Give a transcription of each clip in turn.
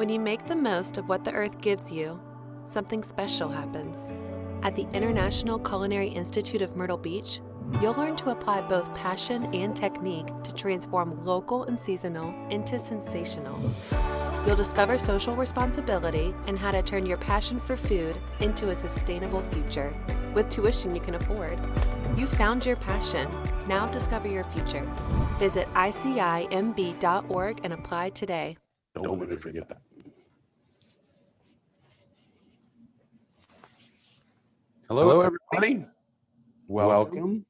When you make the most of what the earth gives you, something special happens. At the International Culinary Institute of Myrtle Beach, you'll learn to apply both passion and technique to transform local and seasonal into sensational. You'll discover social responsibility and how to turn your passion for food into a sustainable future with tuition you can afford. You found your passion. Now discover your future. Visit icimb.org and apply today. Don't let me forget that. Hello, everybody. Welcome.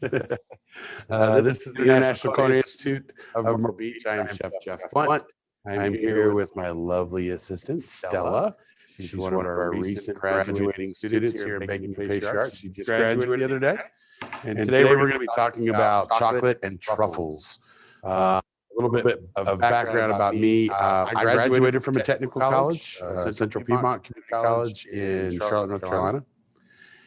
This is the International Culinary Institute of Myrtle Beach. I am Chef Geoff Blount. I'm here with my lovely assistant, Stella. She's one of our recent graduating students here in Baking and Pastry Arts. She just graduated the other day. And today we're going to be talking about chocolate and truffles. A little bit of background about me. I graduated from a technical college, Central Piedmont Community College in Charlotte, North Carolina.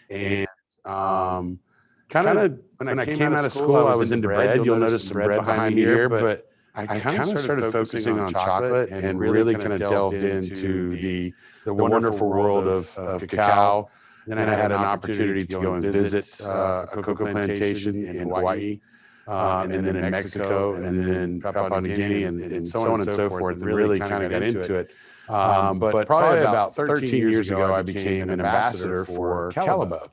And kind of when I came out of school, I was into bread. You'll notice some bread behind me here, but I kind of started focusing on chocolate and really kind of delved into the wonderful world of cacao. Then I had an opportunity to go and visit a cocoa plantation in Hawaii. And then in Mexico, and then Papua New Guinea, and so on and so forth, and really kind of got into it. But probably about 13 years ago, I became an ambassador for Calabo.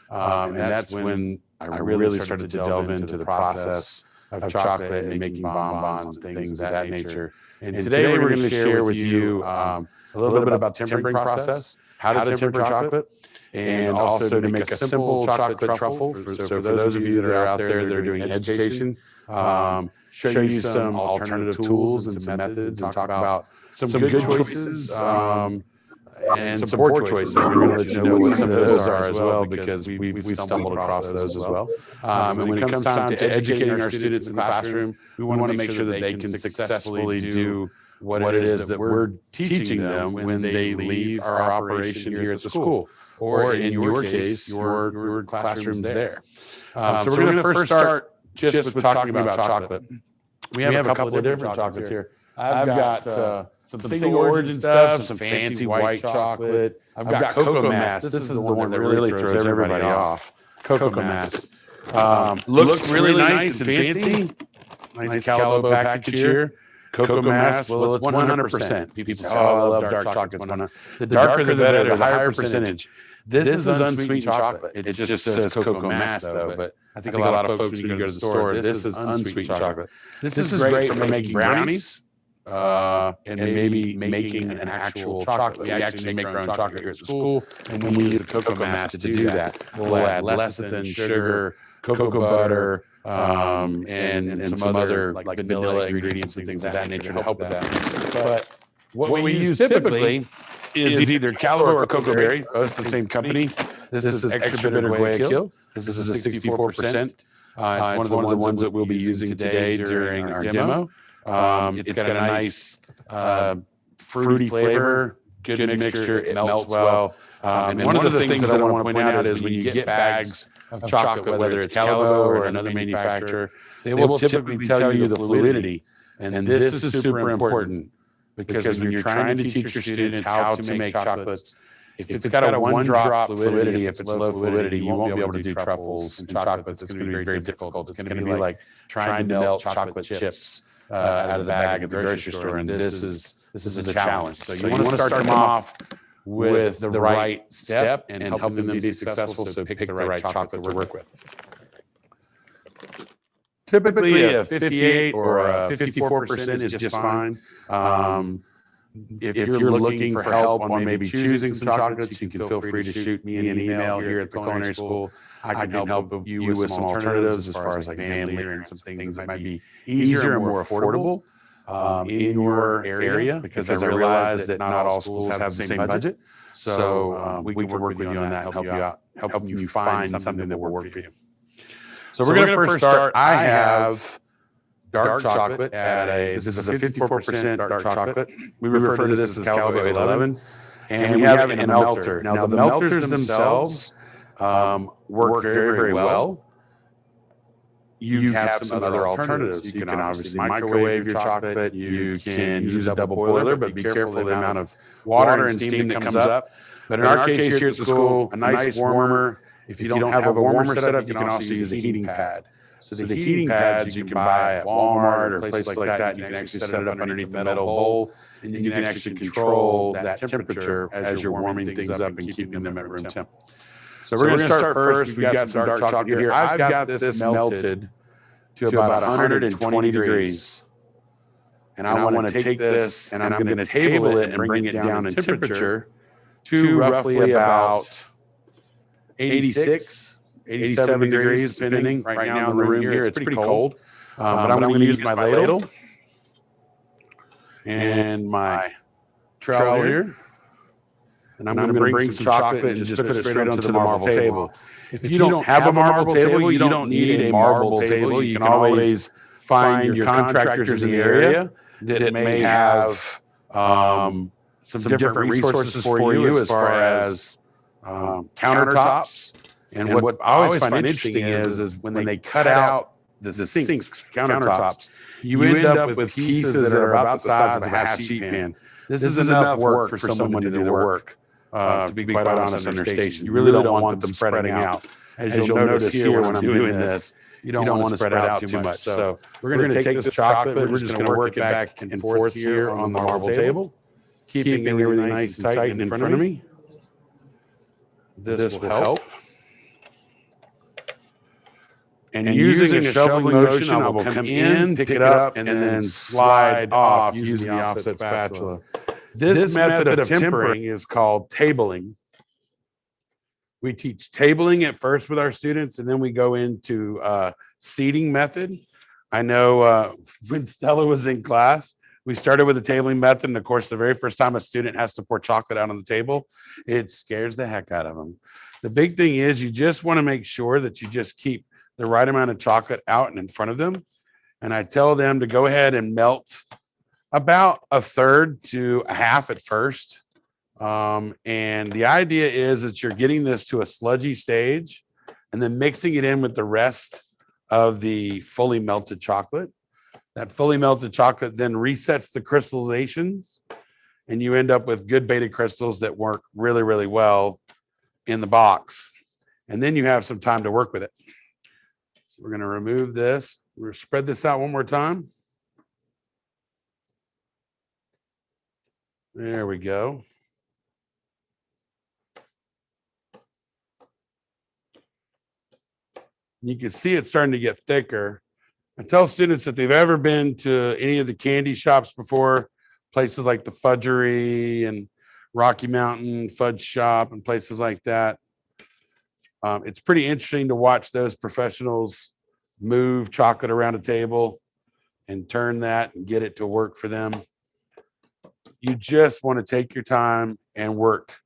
And that's when I really started to delve into the process of chocolate and making bonbons and things of that nature. And today we're going to share with you a little bit about the tempering process, how to temper chocolate, and also to make a simple chocolate truffle. So for those of you that are out there that are doing education, show you some alternative tools and some methods, and talk about some good choices and some poor choices. We're going to let you know what some of those are as well, because we've stumbled across those as well. And when it comes time to educating our students in the classroom, we want to make sure that they can successfully do what it is that we're teaching them when they leave our operation here at the school. Or in your case, your classroom's there. So we're going to first start just with talking about chocolate. We have a couple of different chocolates here. I've got some single origin stuff, some fancy white chocolate. I've got cocoa mass. This is the one that really throws everybody off. Cocoa mass. Looks really nice and fancy. Nice Calabo package here. Cocoa mass, well, it's 100%. People say, oh, I love dark chocolate. The darker the better, the higher percentage. This is unsweetened chocolate. It just says cocoa mass, though. But I think a lot of folks, when you go to the store, this is unsweetened chocolate. This is great for making brownies and maybe making an actual chocolate. We actually make our own chocolate here at the school, and we use the cocoa mass to do that. We'll add lecithin, sugar, cocoa butter, and some other like vanilla ingredients and things of that nature to help with that. But what we use typically is either Calabo or cocoa berry, both the same company. This is extra bitter Guayaquil. This is a 64%. It's one of the ones that we'll be using today during our demo. It's got a nice fruity flavor, good mixture. It melts well. And one of the things that I want to point out is when you get bags of chocolate, whether it's Calabo or another manufacturer, they will typically tell you the fluidity. And this is super important, because when you're trying to teach your students how to make chocolates, if it's got a one-drop fluidity, if it's low fluidity, you won't be able to do truffles and chocolates. It's going to be very difficult. It's going to be like trying to melt chocolate chips out of the bag at the grocery store, and this is a challenge. So you want to start them off with the right step and helping them be successful, so pick the right chocolate to work with. Typically, a 58 or a 54% is just fine. If you're looking for help on maybe choosing some chocolates, you can feel free to shoot me an email here at the culinary school. I can help you with some alternatives as far as like Van Leer and some things that might be easier and more affordable in your area, because I realize that not all schools have the same budget. So we can work with you on that, help you out, help you find something that will work for you. So we're going to first start. I have dark chocolate this is a 54% dark chocolate. We refer to this as Calabo 11. And we have it in a melter. Now, the melters themselves work very, very well. you have some other alternatives. You can obviously microwave your chocolate. You can use a double boiler, but be careful the amount of water and steam that comes up. But in our case here at the school, a nice warmer. If you don't have a warmer setup, you can also use a heating pad. So the heating pads you can buy at Walmart or places like that. You can actually set it up underneath a metal bowl, and you can actually control that temperature as you're warming things up and keeping them at room temp. So we're going to start first. We've got some dark chocolate here. I've got this melted to about 120 degrees. And I want to take this and I'm going to table it and bring it down in temperature to roughly about 86, 87 degrees, depending. Right now in the room here, it's pretty cold. But I'm going to use my ladle and my trowel here. And I'm going to bring some chocolate and just put it straight onto the marble table. If you don't have a marble table, you don't need a marble table. You can always find your contractors in the area that may have some different resources for you as far as countertops. And what I always find interesting is when they cut out the sinks, countertops, you end up with pieces that are about the size of a half sheet pan. This is enough work for someone to do their work. To be quite honest, on their station, you really don't want them spreading out. As you'll notice here when I'm doing this, you don't want to spread out too much. So we're going to take this chocolate, we're just going to work it back and forth here on the marble table, keeping everything nice and tight in front of me. This will help. And using a shoveling motion, I will come in, pick it up, and then slide off using the offset spatula. This method of tempering is called tabling. We teach tabling at first with our students, and then we go into seating method. I know when Stella was in class, we started with the tabling method, and of course, the very first time a student has to pour chocolate out on the table, it scares the heck out of them. The big thing is you just want to make sure that you just keep the right amount of chocolate out and in front of them. And I tell them to go ahead and melt about a third to a half at first. And the idea is that you're getting this to a sludgy stage and then mixing it in with the rest of the fully melted chocolate. That fully melted chocolate then resets the crystallizations, and you end up with good beta crystals that work really, really well in the box. And then you have some time to work with it. So we're going to remove this. We're going to spread this out one more time. There we go. You can see it's starting to get thicker. I tell students that they've ever been to any of the candy shops before, places like the Fudgery and Rocky Mountain Fudge Shop and places like that. It's pretty interesting to watch those professionals move chocolate around a table and turn that and get it to work for them. You just want to take your time and work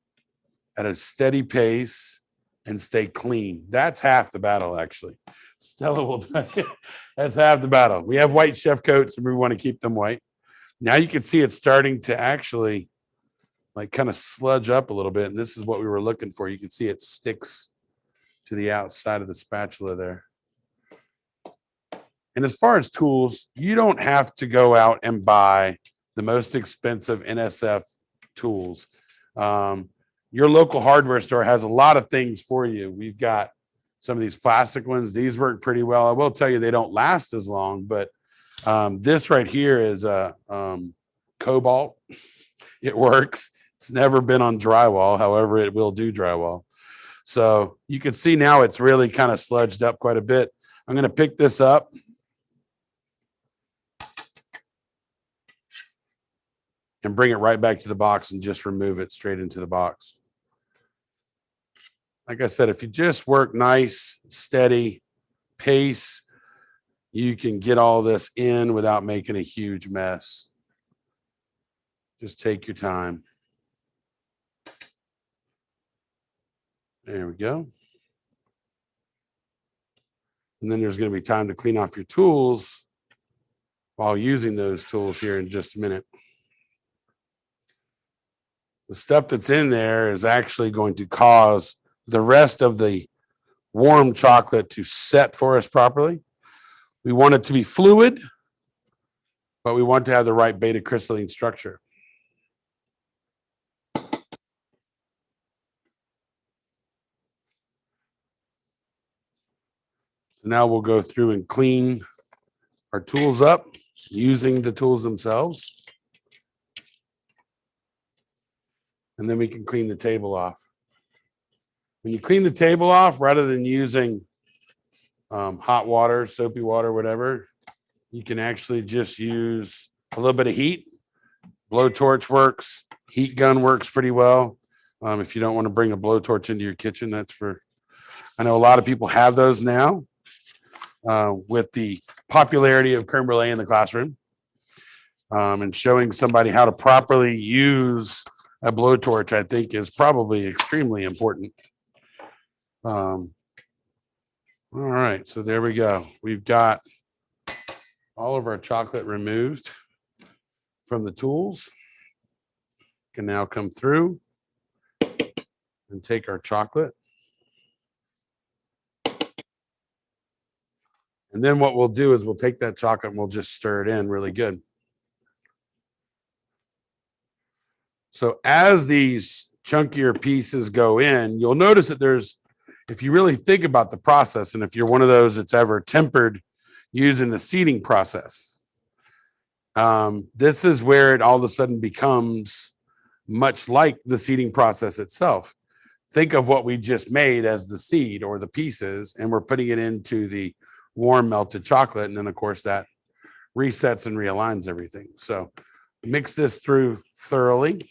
at a steady pace and stay clean. That's half the battle, actually. Stella will tell you, that's half the battle. We have white chef coats and we want to keep them white. Now you can see it's starting to actually like kind of sludge up a little bit. And this is what we were looking for. You can see it sticks to the outside of the spatula there. And as far as tools, you don't have to go out and buy the most expensive NSF tools. Your local hardware store has a lot of things for you. We've got some of these plastic ones. These work pretty well. I will tell you they don't last as long, but this right here is a cobalt. It works. It's never been on drywall. However, it will do drywall. So you can see now it's really kind of sludged up quite a bit. I'm going to pick this up. And bring it right back to the box and just remove it straight into the box. Like I said, if you just work nice, steady pace, you can get all this in without making a huge mess. Just take your time. There we go. And then there's going to be time to clean off your tools while using those tools here in just a minute. The stuff that's in there is actually going to cause the rest of the warm chocolate to set for us properly. We want it to be fluid, but we want to have the right beta crystalline structure. So now we'll go through and clean our tools up using the tools themselves. And then we can clean the table off. When you clean the table off, rather than using hot water, soapy water, whatever, you can actually just use a little bit of heat. Blowtorch works. Heat gun works pretty well. If you don't want to bring a blowtorch into your kitchen, I know a lot of people have those now with the popularity of creme brulee in the classroom, and showing somebody how to properly use a blowtorch, I think, is probably extremely important. All right, so there we go. We've got all of our chocolate removed from the tools. Can now come through and take our chocolate. And then what we'll do is we'll take that chocolate and we'll just stir it in really good. So as these chunkier pieces go in, you'll notice that if you really think about the process, and if you're one of those that's ever tempered using the seeding process, this is where it all of a sudden becomes much like the seeding process itself. Think of what we just made as the seed or the pieces, and we're putting it into the warm melted chocolate. And then of course that resets and realigns everything. So mix this through thoroughly.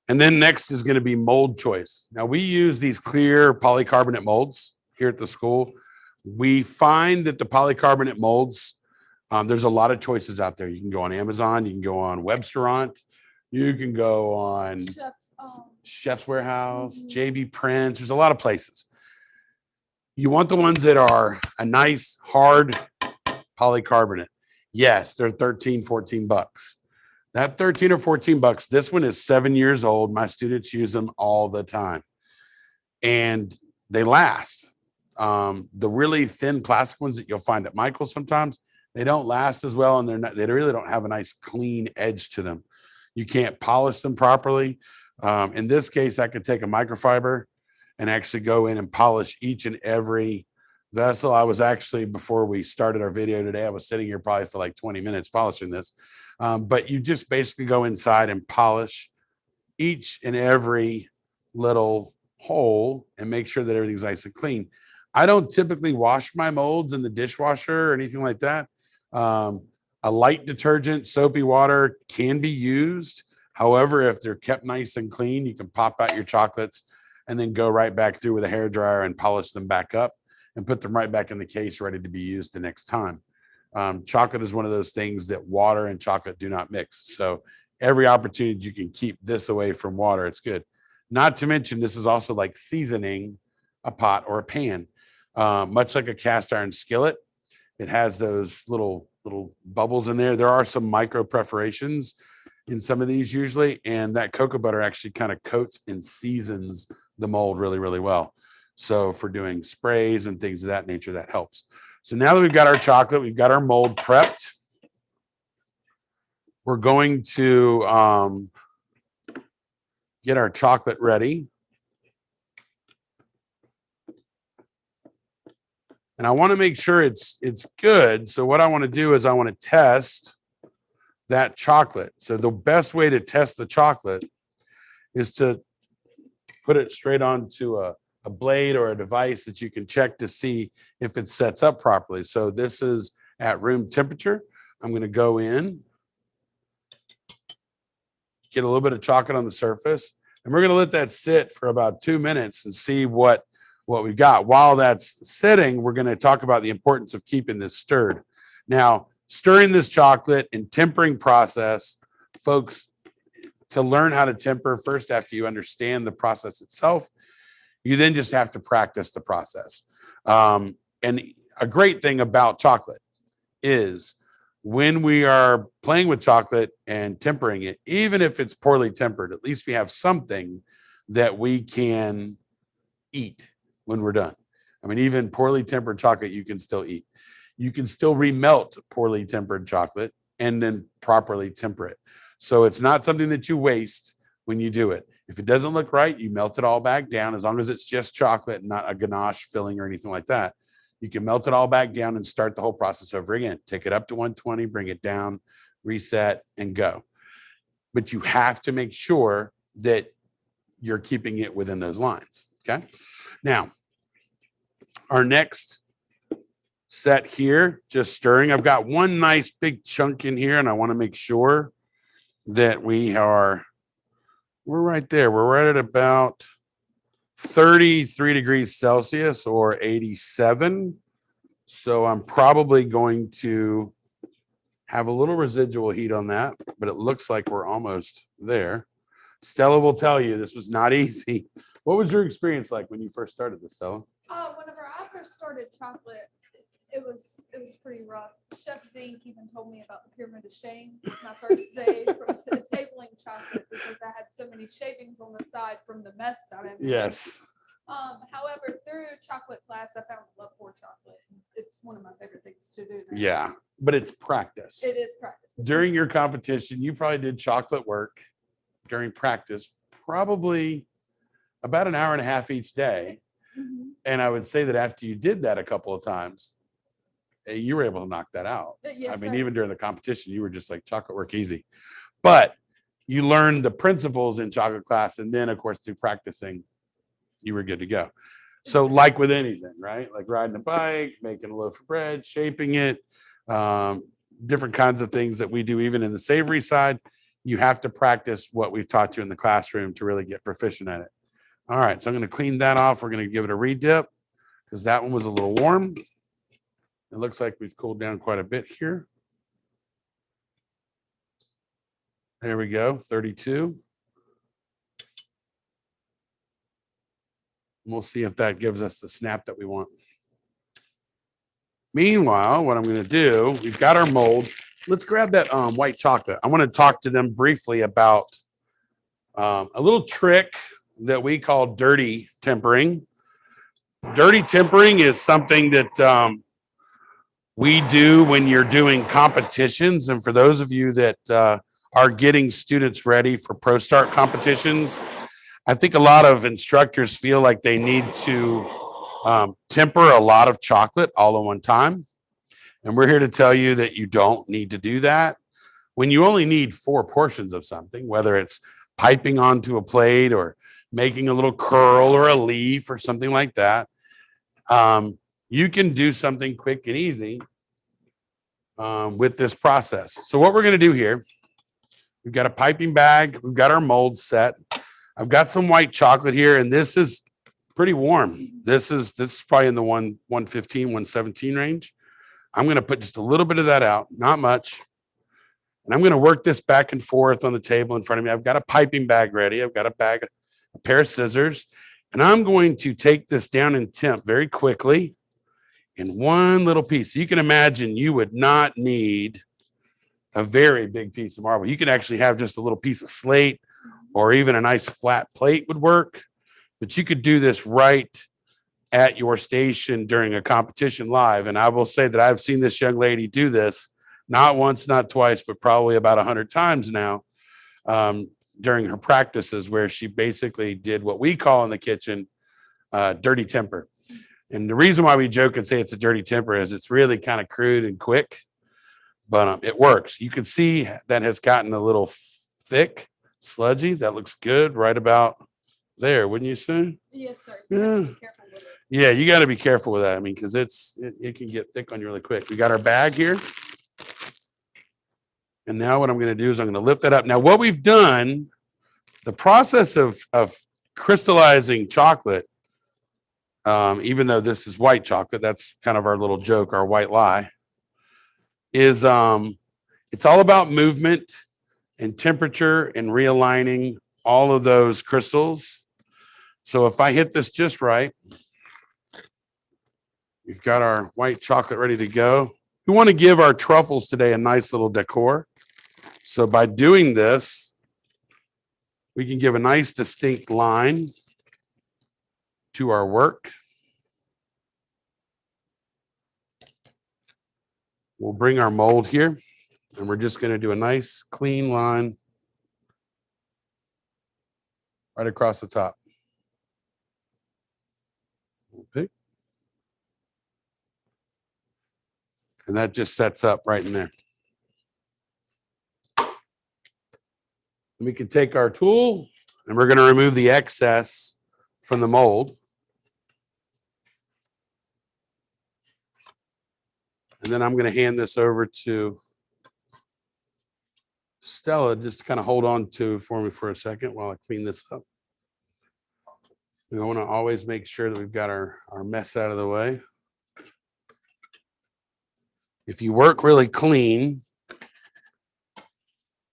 And then next is going to be mold choice. Now we use these clear polycarbonate molds here at the school. We find that the polycarbonate molds, there's a lot of choices out there. You can go on Amazon, you can go on Webstaurant, you can go on Chef's Warehouse, JB Prince. There's a lot of places. You want the ones that are a nice hard polycarbonate. Yes, they're 13, 14 bucks. That 13 or 14 bucks, this one is 7 years old. My students use them all the time and they last. The really thin plastic ones that you'll find at Michael's sometimes, they don't last as well, and they really don't have a nice clean edge to them. You can't polish them properly. In this case, I could take a microfiber and actually go in and polish each and every vessel. I was actually, before we started our video today, I was sitting here probably for like 20 minutes polishing this. But you just basically go inside and polish each and every little hole and make sure that everything's nice and clean. I don't typically wash my molds in the dishwasher or anything like that. A light detergent, soapy water can be used. However, if they're kept nice and clean, you can pop out your chocolates and then go right back through with a hairdryer and polish them back up and put them right back in the case ready to be used the next time. Chocolate is one of those things that water and chocolate do not mix. So every opportunity you can keep this away from water, it's good. Not to mention, this is also like seasoning a pot or a pan. Much like a cast iron skillet, it has those little bubbles in there. There are some micro perforations in some of these usually, and that cocoa butter actually kind of coats and seasons the mold really, really well. So for doing sprays and things of that nature, that helps. So now that we've got our chocolate, we've got our mold prepped, we're going to get our chocolate ready. And I want to make sure it's good. So what I want to do is I want to test that chocolate. So the best way to test the chocolate is to put it straight onto a blade or a device that you can check to see if it sets up properly. So this is at room temperature. I'm going to go in, get a little bit of chocolate on the surface, and we're going to let that sit for about 2 minutes and see what we've got. While that's sitting, we're going to talk about the importance of keeping this stirred. Now, stirring this chocolate and tempering process, folks, to learn how to temper, first after you understand the process itself, you then just have to practice the process. And a great thing about chocolate is when we are playing with chocolate and tempering it, even if it's poorly tempered, at least we have something that we can eat when we're done. I mean, even poorly tempered chocolate, you can still eat. You can still remelt poorly tempered chocolate and then properly temper it. So it's not something that you waste when you do it. If it doesn't look right, you melt it all back down. As long as it's just chocolate and not a ganache filling or anything like that, you can melt it all back down and start the whole process over again. Take it up to 120, bring it down, reset, and go. But you have to make sure that you're keeping it within those lines. Okay. Now, our next set here, just stirring. I've got one nice big chunk in here, and I want to make sure that we're right there. We're right at about 33 degrees Celsius or 87. So I'm probably going to have a little residual heat on that, but it looks like we're almost there. Stella will tell you this was not easy. What was your experience like when you first started this, Stella? Whenever I first started chocolate, it was pretty rough. Chef Zeke even told me about the pyramid of shame my first day from tabling chocolate because I had so many shavings on the side from the mess that I made. Yes. However, through chocolate class, I found a love for chocolate. It's one of my favorite things to do now. Yeah, but it's practice. It is practice. During your competition, you probably did chocolate work during practice, probably about an hour and a half each day. Mm-hmm. And I would say that after you did that a couple of times, you were able to knock that out. Yes, I mean, sir. even during the competition, you were just like chocolate work easy. But you learned the principles in chocolate class. And then, of course, through practicing, you were good to go. So like with anything, right? Like riding a bike, making a loaf of bread, shaping it, different kinds of things that we do, even in the savory side, you have to practice what we've taught you in the classroom to really get proficient at it. All right, so I'm going to clean that off. We're going to give it a redip because that one was a little warm. It looks like we've cooled down quite a bit here. There we go, 32. We'll see if that gives us the snap that we want. Meanwhile, what I'm going to do, we've got our mold. Let's grab that white chocolate. I want to talk to them briefly about a little trick that we call dirty tempering. Dirty tempering is something that we do when you're doing competitions. And for those of you that are getting students ready for Pro Start competitions, I think a lot of instructors feel like they need to temper a lot of chocolate all at one time. And we're here to tell you that you don't need to do that. When you only need 4 portions of something, whether it's piping onto a plate or making a little curl or a leaf or something like that, you can do something quick and easy with this process. So what we're going to do here, we've got a piping bag, we've got our mold set. I've got some white chocolate here, and this is pretty warm. This is probably in the 115, 117 range. I'm going to put just a little bit of that out, not much. And I'm going to work this back and forth on the table in front of me. I've got a piping bag ready. I've got a pair of scissors, and I'm going to take this down in temp very quickly in one little piece. You can imagine you would not need a very big piece of marble. You can actually have just a little piece of slate, or even a nice flat plate would work. But you could do this right at your station during a competition live. And I will say that I've seen this young lady do this not once, not twice, but probably about 100 times now during her practices, where she basically did what we call in the kitchen dirty temper. And the reason why we joke and say it's a dirty temper is it's really kind of crude and quick, but it works. You can see that has gotten a little thick, sludgy. That looks good right about there, wouldn't you say? Yes, sir. Yeah. Be careful with it. Yeah, you got to be careful with that. I mean, because it can get thick on you really quick. We got our bag here. And now what I'm going to do is I'm going to lift that up. Now, what we've done, the process of crystallizing chocolate, even though this is white chocolate, that's kind of our little joke, our white lie, is it's all about movement and temperature and realigning all of those crystals. So if I hit this just right, we've got our white chocolate ready to go. We want to give our truffles today a nice little decor. So by doing this, we can give a nice distinct line to our work. We'll bring our mold here, and we're just going to do a nice clean line right across the top. Okay. And that just sets up right in there. We can take our tool and we're going to remove the excess from the mold. And then I'm going to hand this over to Stella just to kind of hold on to for me for a second while I clean this up. We want to always make sure that we've got our mess out of the way. If you work really clean,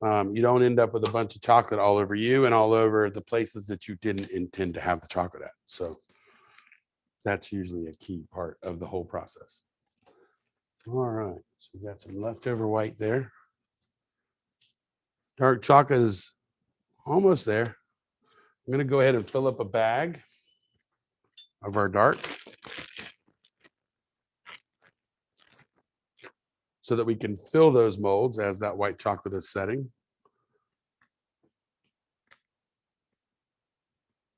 you don't end up with a bunch of chocolate all over you and all over the places that you didn't intend to have the chocolate at. So that's usually a key part of the whole process. All right, so we got some leftover white there. Dark chocolate is almost there. I'm going to go ahead and fill up a bag of our dark so that we can fill those molds as that white chocolate is setting.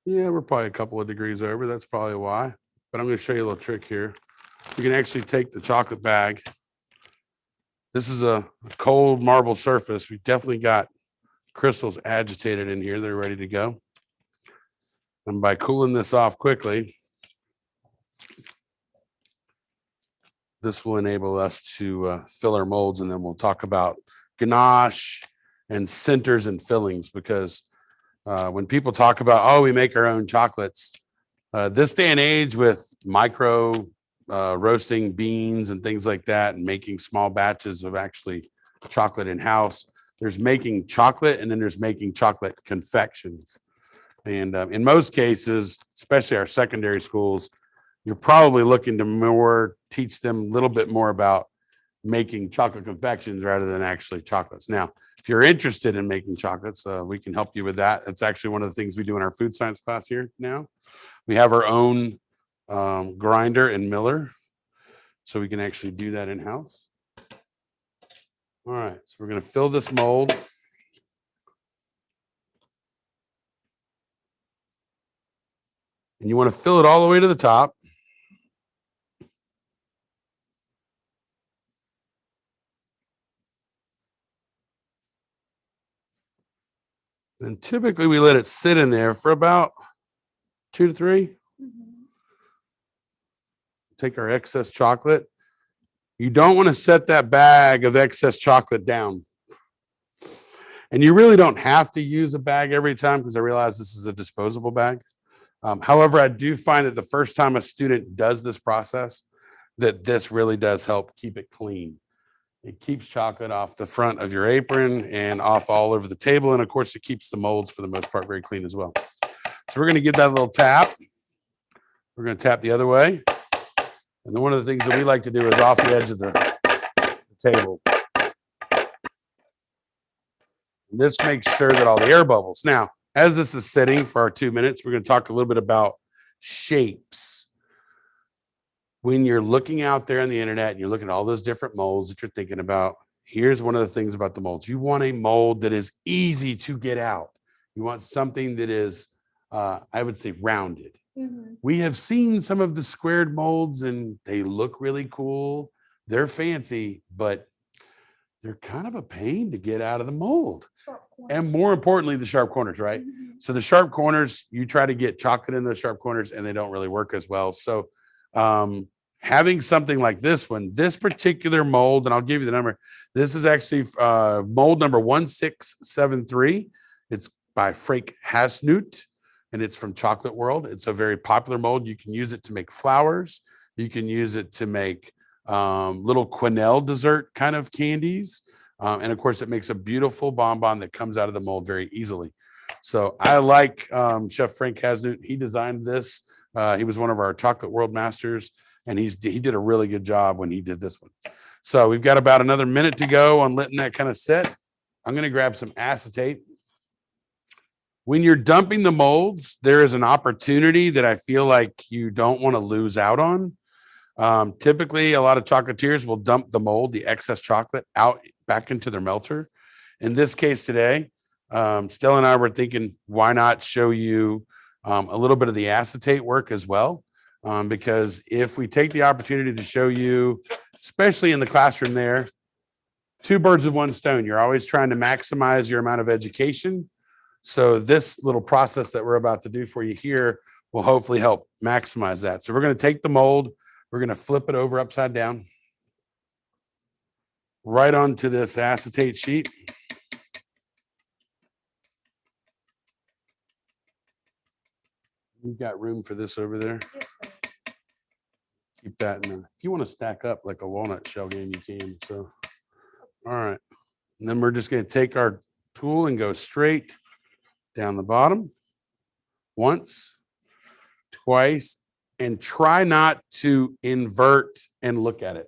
Yeah, we're probably a couple of degrees over. That's probably why. But I'm going to show you a little trick here. You can actually take the chocolate bag. This is a cold marble surface. We definitely got crystals agitated in here. They're ready to go. And by cooling this off quickly, this will enable us to fill our molds, and then we'll talk about ganache and centers and fillings, because when people talk about, oh, we make our own chocolates, this day and age with micro roasting beans and things like that and making small batches of actually chocolate in-house, there's making chocolate and then there's making chocolate confections. And in most cases, especially our secondary schools, you're probably looking to more teach them a little bit more about making chocolate confections rather than actually chocolates. Now, if you're interested in making chocolates, we can help you with that. That's actually one of the things we do in our food science class here now. We have our own grinder and miller, so we can actually do that in-house. All right, so we're going to fill this mold. And you want to fill it all the way to the top. And typically we let it sit in there for about 2 to 3. Take our excess chocolate. You don't want to set that bag of excess chocolate down. And you really don't have to use a bag every time, because I realize this is a disposable bag. However, I do find that the first time a student does this process, that this really does help keep it clean. It keeps chocolate off the front of your apron and off all over the table. And of course, it keeps the molds for the most part very clean as well. So we're going to give that a little tap. We're going to tap the other way. And then one of the things that we like to do is off the edge of the table. And this makes sure that all the air bubbles. Now, as this is sitting for our 2 minutes, we're going to talk a little bit about shapes. When you're looking out there on the internet and you're looking at all those different molds that you're thinking about, here's one of the things about the molds. You want a mold that is easy to get out. You want something that is, I would say, rounded. Mm-hmm. We have seen some of the squared molds and they look really cool. They're fancy, but they're kind of a pain to get out of the mold. And more importantly, the sharp corners, right? Mm-hmm. So the sharp corners, you try to get chocolate in those sharp corners and they don't really work as well. So having something like this one, this particular mold, and I'll give you the number. This is actually mold number 1673. It's by Frank Hasnut, and it's from Chocolate World. It's a very popular mold. You can use it to make flowers. You can use it to make little quenelle dessert kind of candies. And of course, it makes a beautiful bonbon that comes out of the mold very easily. So I like Chef Frank Hasnut. He designed this. He was one of our Chocolate World Masters, and he did a really good job when he did this one. So we've got about another minute to go on letting that kind of sit. I'm going to grab some acetate. When you're dumping the molds, there is an opportunity that I feel like you don't want to lose out on. Typically, a lot of chocolatiers will dump the mold, the excess chocolate, out back into their melter. In this case today, Stella and I were thinking, why not show you a little bit of the acetate work as well? Because if we take the opportunity to show you, especially in the classroom there, 2 birds with 1 stone, you're always trying to maximize your amount of education. So this little process that we're about to do for you here will hopefully help maximize that. So we're going to take the mold, we're going to flip it over upside down, right onto this acetate sheet. You've got room for this over there. Yes, sir. Keep that in there. If you want to stack up like a walnut shell game, you can. So, all right. And then we're just going to take our tool and go straight down the bottom once, twice, and try not to invert and look at it.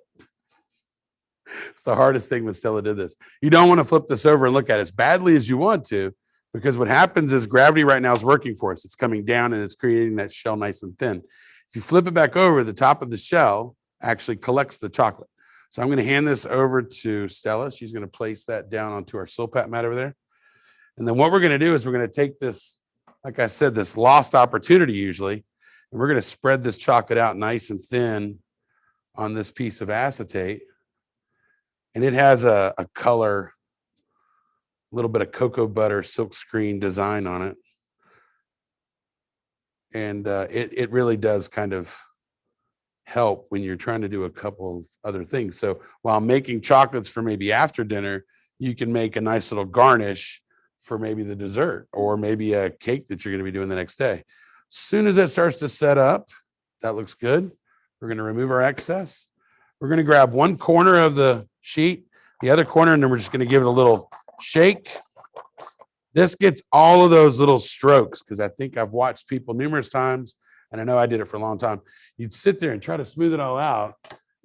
It's the hardest thing when Stella did this. You don't want to flip this over and look at it as badly as you want to, because what happens is gravity right now is working for us. It's coming down and it's creating that shell nice and thin. If you flip it back over, the top of the shell actually collects the chocolate. So I'm going to hand this over to Stella. She's going to place that down onto our silpat mat over there. And then what we're going to do is we're going to take this, like I said, this lost opportunity usually, and we're going to spread this chocolate out nice and thin on this piece of acetate. And it has a color, a little bit of cocoa butter silk screen design on it. And it really does kind of help when you're trying to do a couple of other things. So while making chocolates for maybe after dinner, you can make a nice little garnish for maybe the dessert or maybe a cake that you're going to be doing the next day. As soon as that starts to set up, that looks good. We're going to remove our excess. We're going to grab one corner of the sheet, the other corner, and then we're just going to give it a little shake. This gets all of those little strokes, because I think I've watched people numerous times, and I know I did it for a long time. You'd sit there and try to smooth it all out.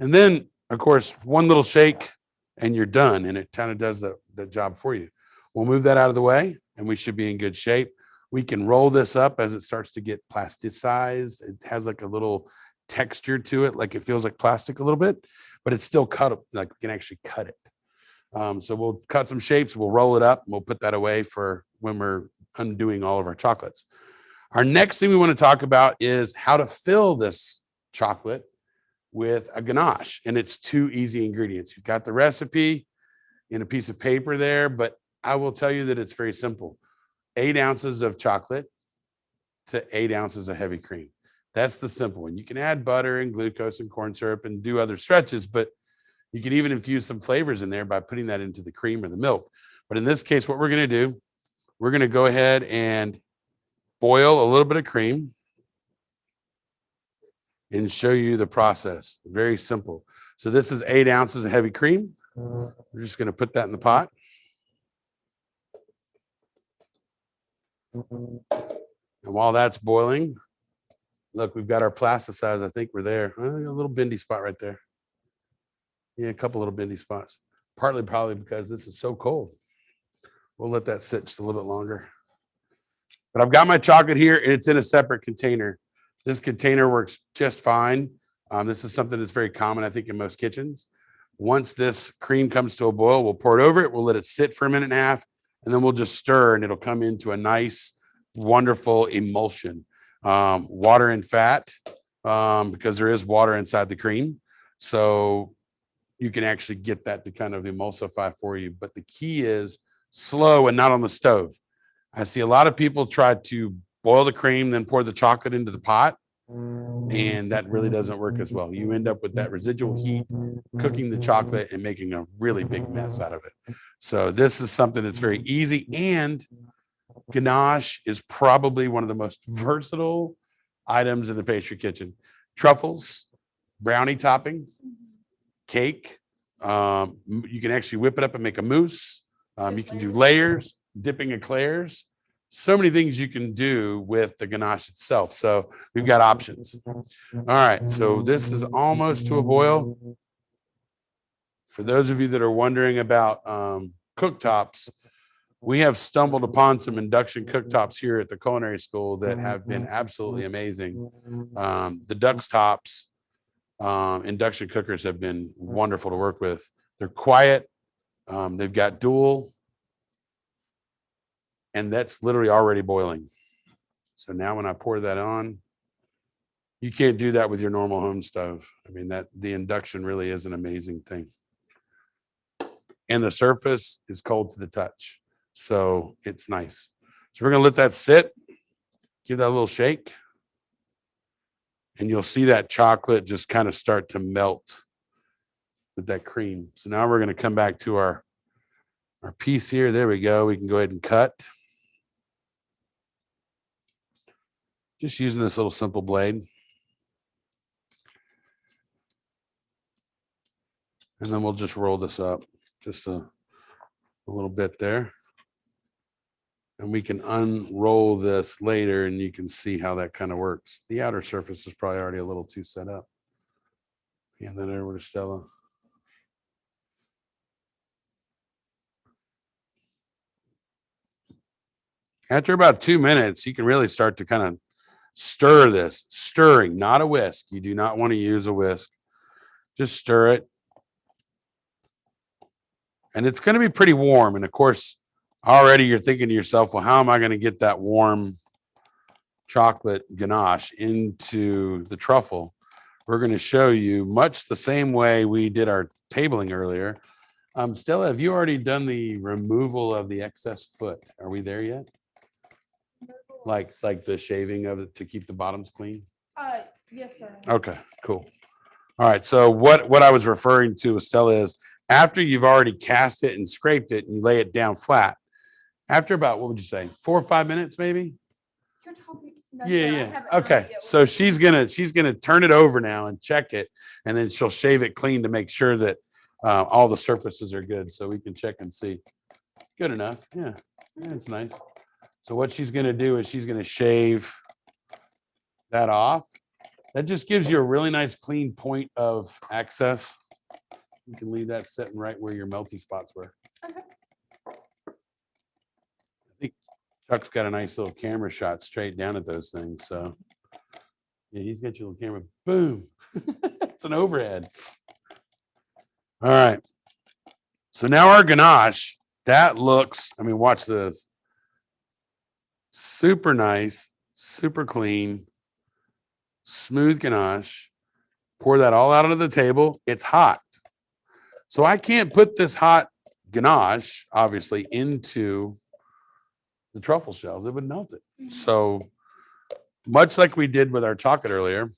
And then, of course, one little shake and you're done, and it kind of does the job for you. We'll move that out of the way, and we should be in good shape. We can roll this up as it starts to get plasticized. It has like a little texture to it, like it feels like plastic a little bit, but it's still cut up, like we can actually cut it. So we'll cut some shapes, we'll roll it up, and we'll put that away for when we're undoing all of our chocolates. Our next thing we want to talk about is how to fill this chocolate with a ganache. And it's 2 easy ingredients. You've got the recipe in a piece of paper there, but I will tell you that it's very simple. 8 ounces of chocolate to 8 ounces of heavy cream. That's the simple one. You can add butter and glucose and corn syrup and do other stretches, but you can even infuse some flavors in there by putting that into the cream or the milk. But in this case, what we're going to do, we're going to go ahead and boil a little bit of cream and show you the process. Very simple. So this is 8 ounces of heavy cream. We're just going to put that in the pot. And while that's boiling, look, we've got our plasticize. I think we're there. A little bendy spot right there. Yeah, a couple little bendy spots. Partly probably because this is so cold. We'll let that sit just a little bit longer. But I've got my chocolate here, and it's in a separate container. This container works just fine. This is something that's very common, I think, in most kitchens. Once this cream comes to a boil, we'll pour it over it. We'll let it sit for a minute and a half, and then we'll just stir, and it'll come into a nice, wonderful emulsion. Water and fat, because there is water inside the cream. So you can actually get that to kind of emulsify for you. But the key is slow and not on the stove. I see a lot of people try to boil the cream, then pour the chocolate into the pot, and that really doesn't work as well. You end up with that residual heat, cooking the chocolate and making a really big mess out of it. So this is something that's very easy, and Ganache is probably one of the most versatile items in the pastry kitchen. Truffles, brownie topping, cake. You can actually whip it up and make a mousse. You can do layers, dipping eclairs. So many things you can do with the ganache itself. So we've got options. All right, so this is almost to a boil. For those of you that are wondering about cooktops, We have stumbled upon some induction cooktops here at the culinary school that have been absolutely amazing. The Duck's Tops induction cookers have been wonderful to work with. They're quiet. They've got dual, and that's literally already boiling. So now when I pour that on, you can't do that with your normal home stove. I mean, the induction really is an amazing thing. And the surface is cold to the touch. So it's nice. So we're going to let that sit, give that a little shake. And you'll see that chocolate just kind of start to melt with that cream. So now we're going to come back to our piece here. There we go. We can go ahead and cut. Just using this little simple blade. And then we'll just roll this up just a little bit there. And we can unroll this later and you can see how that kind of works. The outer surface is probably already a little too set up. Hand that over to Stella. After about 2 minutes, you can really start to kind of stir this. Stirring, not a whisk. You do not want to use a whisk. Just stir it. And it's going to be pretty warm. And of course, already you're thinking to yourself, well, how am I going to get that warm chocolate ganache into the truffle? We're going to show you much the same way we did our tabling earlier. Stella, have you already done the removal of the excess foot? Are we there yet? Like the shaving of it to keep the bottoms clean? Yes, sir. Okay, cool. All right. So what I was referring to with Stella is after you've already cast it and scraped it and you lay it down flat, after about, what would you say, 4 or 5 minutes, maybe? You're talking. No, Yeah, sir, I yeah. haven't done Okay. it yet. So she's gonna turn it over now and check it, and then she'll shave it clean to make sure that all the surfaces are good. So we can check and see. Good enough. Yeah, it's nice. So what she's gonna do is she's gonna shave that off. That just gives you a really nice clean point of access. You can leave that sitting right where your melty spots were. Okay. I think Chuck's got a nice little camera shot straight down at those things. So yeah, he's got your little camera. Boom. It's an overhead. All right. So now our ganache, that looks, I mean, watch this. Super nice, super clean, smooth ganache. Pour that all out onto the table. It's hot. So I can't put this hot ganache, obviously, into the truffle shells. It would melt it. So much like we did with our chocolate earlier,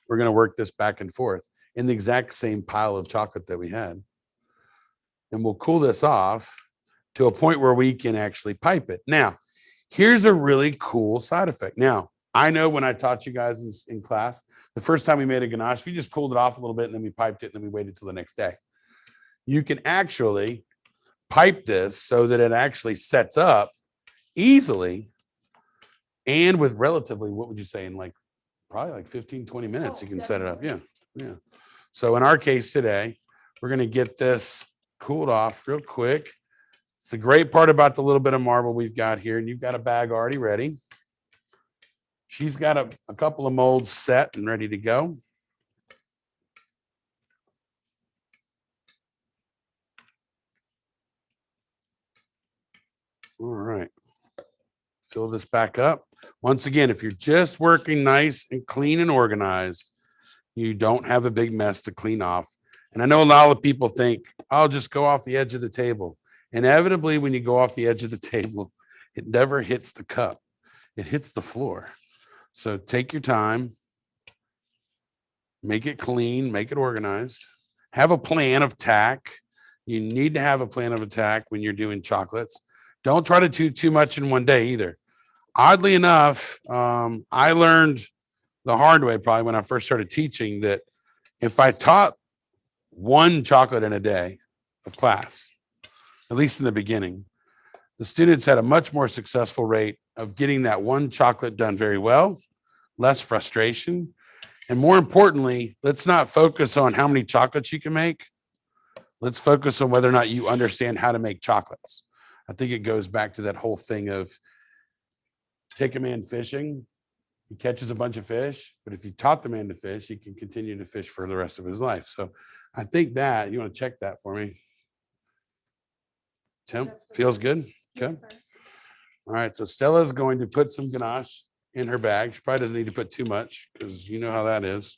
we're going to work this back and forth in the exact same pile of chocolate that we had. And we'll cool this off to a point where we can actually pipe it. Now, here's a really cool side effect. Now, I know when I taught you guys in class, the first time we made a ganache, we just cooled it off a little bit and then we piped it and then we waited till the next day. You can actually pipe this so that it actually sets up easily and with relatively, what would you say, in probably like 15, 20 minutes, you can set it up. Yeah. Yeah. So in our case today, we're going to get this cooled off real quick. It's the great part about the little bit of marble we've got here, and you've got a bag already ready. She's got a couple of molds set and ready to go. All right. Fill this back up. Once again, if you're just working nice and clean and organized, you don't have a big mess to clean off. And I know a lot of people think, I'll just go off the edge of the table. Inevitably, when you go off the edge of the table, it never hits the cup. It hits the floor. So take your time, make it clean, make it organized, have a plan of attack. You need to have a plan of attack when you're doing chocolates. Don't try to do too much in one day either. Oddly enough, I learned the hard way probably when I first started teaching that if I taught one chocolate in a day of class, at least in the beginning, the students had a much more successful rate of getting that one chocolate done very well, less frustration. And more importantly, let's not focus on how many chocolates you can make. Let's focus on whether or not you understand how to make chocolates. I think it goes back to that whole thing of take a man fishing. He catches a bunch of fish, but if you taught the man to fish, he can continue to fish for the rest of his life. So I think that you want to check that for me. Tim, feels good? Okay. Yes, sir. All right. So Stella's going to put some ganache in her bag. She probably doesn't need to put too much because you know how that is.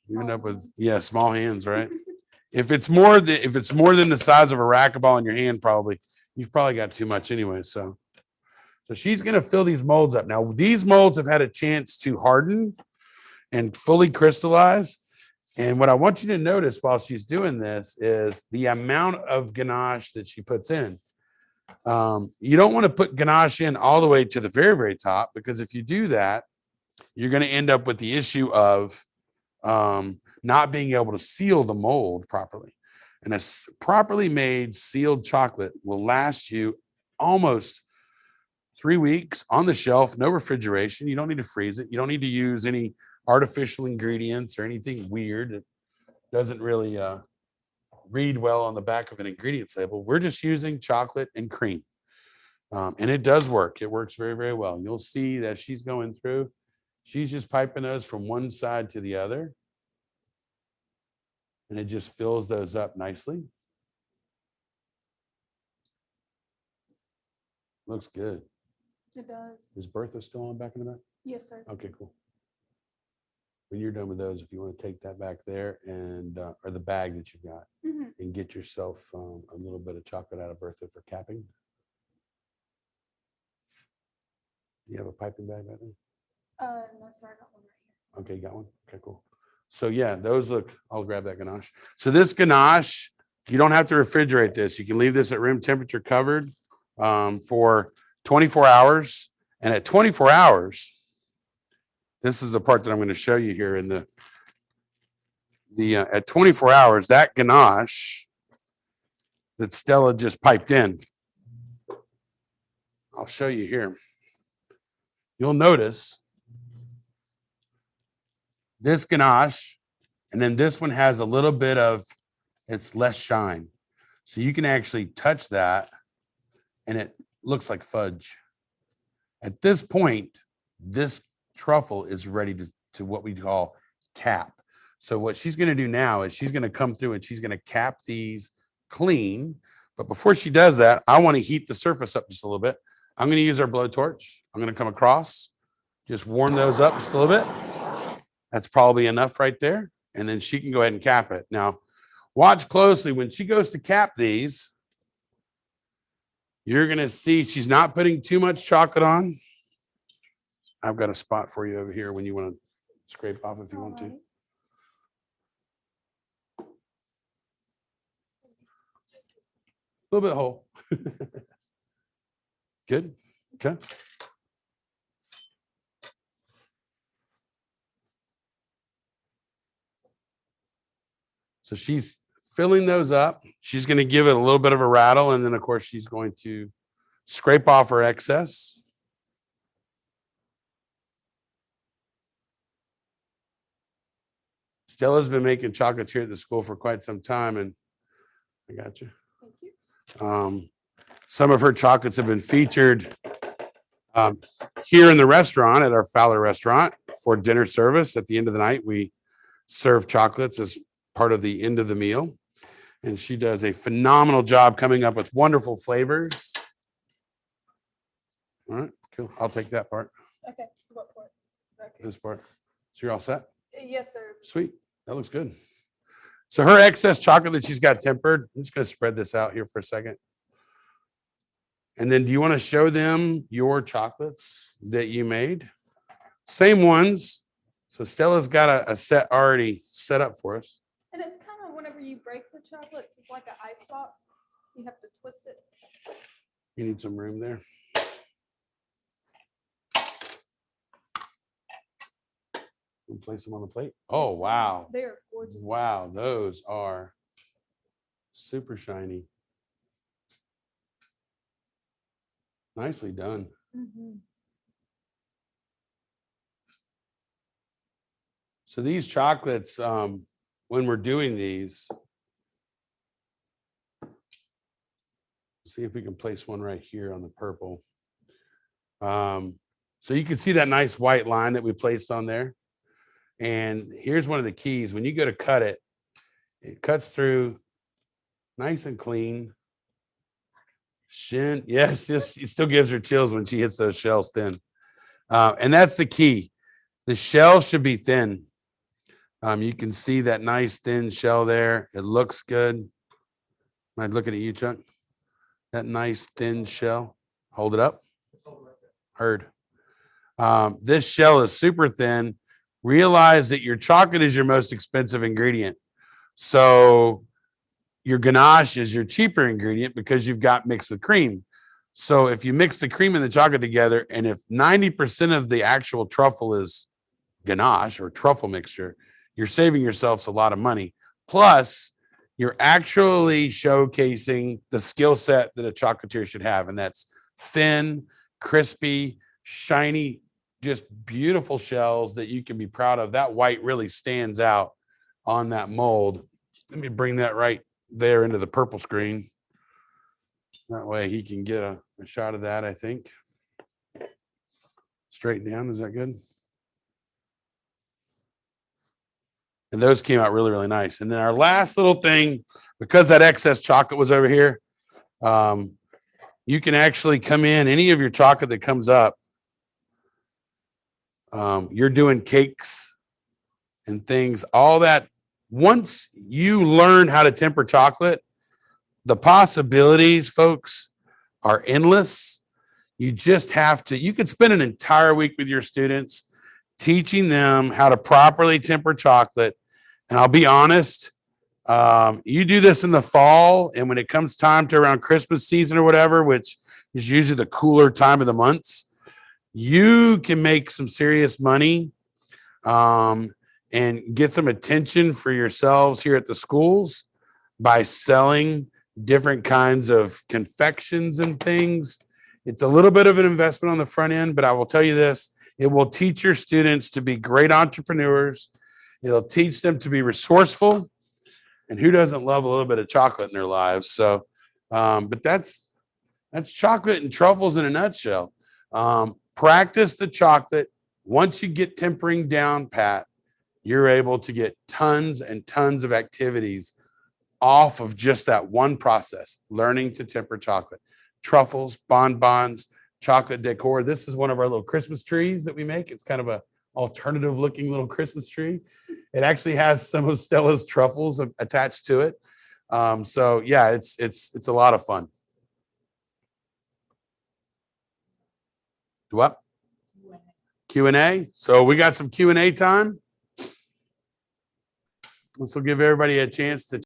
You end up with, yeah, small hands, right? If it's more than the size of a racquetball in your hand, you've probably got too much anyway. So she's going to fill these molds up. Now, these molds have had a chance to harden and fully crystallize. And what I want you to notice while she's doing this is the amount of ganache that she puts in. You don't want to put ganache in all the way to the very, very top, because if you do that, you're going to end up with the issue of not being able to seal the mold properly. And a properly made sealed chocolate will last you almost 3 weeks on the shelf, no refrigeration. You don't need to freeze it. You don't need to use any artificial ingredients or anything weird. It doesn't really read well on the back of an ingredients label. We're just using chocolate and cream. And it does work. It works very, very well. You'll see that she's going through. She's just piping those from one side to the other. And it just fills those up nicely. Looks good. It does. Is Bertha still on back in the back? Yes, sir. Okay, cool. When you're done with those, if you want to take that back there and or the bag that you've got, and get yourself a little bit of chocolate out of Bertha for capping. You have a piping bag right there? No, sir. I got one right here. Okay, got one? Okay, cool. So yeah, those look, I'll grab that ganache. So this ganache, you don't have to refrigerate this. You can leave this at room temperature covered for 24 hours. And at 24 hours, this is the part that I'm going to show you here in at 24 hours, that ganache that Stella just piped in, I'll show you here. You'll notice this ganache, and then this one has a little bit of, it's less shine. So you can actually touch that and it looks like fudge. At this point, this truffle is ready to what we call cap. So what she's going to do now is she's going to come through and she's going to cap these clean. But before she does that, I want to heat the surface up just a little bit. I'm going to use our blowtorch. I'm going to come across, just warm those up just a little bit. That's probably enough right there. And then she can go ahead and cap it. Now, watch closely. When she goes to cap these, you're going to see she's not putting too much chocolate on. I've got a spot for you over here when you want to scrape off if you want to. A little bit whole. Good. Okay. So she's filling those up. She's going to give it a little bit of a rattle. And then, of course, she's going to scrape off her excess. Stella's been making chocolates here at the school for quite some time. And I got you. Thank you. Some of her chocolates have been featured here in the restaurant, at our Fowler restaurant, for dinner service. At the end of the night, we serve chocolates as part of the end of the meal. And she does a phenomenal job coming up with wonderful flavors. All right, cool. I'll take that part. Okay. What part? Okay. This part. So you're all set? Yes, sir. Sweet. That looks good. So her excess chocolate that she's got tempered, I'm just going to spread this out here for a second. And then do you want to show them your chocolates that you made? Same ones. So Stella's got a set already set up for us. And it's kind of whenever you break the chocolates, it's like an ice box. You have to twist it. You need some room there. And place them on the plate. Oh, wow. They're gorgeous. Wow, those are super shiny. Nicely done. Mm-hmm. So these chocolates, when we're doing these, Let's see if we can place one right here on the purple. So you can see that nice white line that we placed on there. And here's one of the keys. When you go to cut it, it cuts through nice and clean. Yes, it still gives her chills when she hits those shells thin. And that's the key. The shell should be thin. You can see that nice thin shell there. It looks good. Am I looking at you, Chuck? That nice thin shell. Hold it up. Heard. This shell is super thin. Realize that your chocolate is your most expensive ingredient. So your ganache is your cheaper ingredient because you've got mixed with cream. So if you mix the cream and the chocolate together, and if 90% of the actual truffle is ganache or truffle mixture, you're saving yourselves a lot of money. Plus, you're actually showcasing the skill set that a chocolatier should have. And that's thin, crispy, shiny, just beautiful shells that you can be proud of. That white really stands out on that mold. Let me bring that right there into the purple screen. That way he can get a shot of that, I think. Straight down, is that good? And those came out really, really nice. And then our last little thing, because that excess chocolate was over here, you can actually come in, any of your chocolate that comes up, you're doing cakes and things, all that. Once you learn how to temper chocolate, the possibilities, folks, are endless. You just have to, you could spend an entire week with your students teaching them how to properly temper chocolate. And I'll be honest, you do this in the fall, and when it comes time to around Christmas season or whatever, which is usually the cooler time of the months, you can make some serious money and get some attention for yourselves here at the schools by selling different kinds of confections and things. It's a little bit of an investment on the front end, but I will tell you this, it will teach your students to be great entrepreneurs. It'll teach them to be resourceful. And who doesn't love a little bit of chocolate in their lives? So, but that's chocolate and truffles in a nutshell. Practice the chocolate. Once you get tempering down pat, you're able to get tons and tons of activities off of just that one process, learning to temper chocolate. Truffles, bonbons, chocolate decor. This is one of our little Christmas trees that we make. It's kind of a alternative looking little Christmas tree. It actually has some of Stella's truffles attached to it. So yeah, it's a lot of fun. What? Q&A. So we got some Q&A time. This will give everybody a chance to